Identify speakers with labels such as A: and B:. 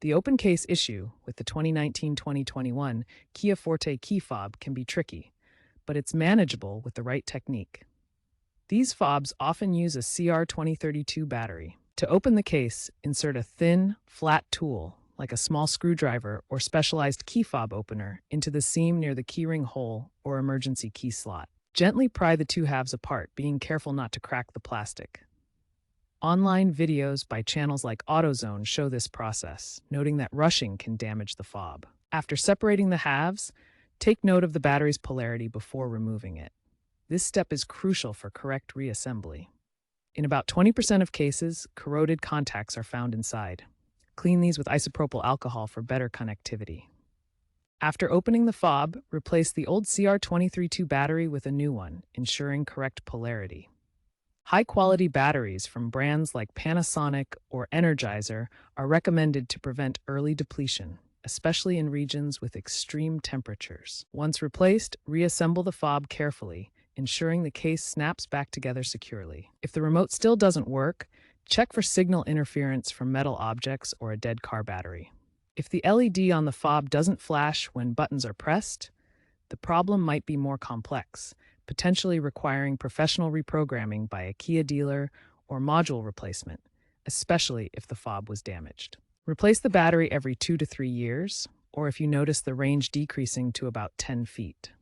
A: The open case issue with the 2019-2021 Kia Forte key fob can be tricky, but it's manageable with the right technique. These fobs often use a CR2032 battery. To open the case, insert a thin, flat tool, like a small screwdriver or specialized key fob opener, into the seam near the keyring hole or emergency key slot. Gently pry the two halves apart, being careful not to crack the plastic. Online videos by channels like AutoZone show this process, noting that rushing can damage the fob. After separating the halves, take note of the battery's polarity before removing it. This step is crucial for correct reassembly. In about 20% of cases, corroded contacts are found inside. Clean these with isopropyl alcohol for better connectivity. After opening the fob, replace the old CR2032 battery with a new one, ensuring correct polarity. High-quality batteries from brands like Panasonic or Energizer are recommended to prevent early depletion, especially in regions with extreme temperatures. Once replaced, reassemble the fob carefully, ensuring the case snaps back together securely. If the remote still doesn't work, check for signal interference from metal objects or a dead car battery. If the LED on the fob doesn't flash when buttons are pressed, the problem might be more complex, potentially requiring professional reprogramming by a Kia dealer or module replacement, especially if the fob was damaged. Replace the battery every 2 to 3 years, or if you notice the range decreasing to about 10 feet.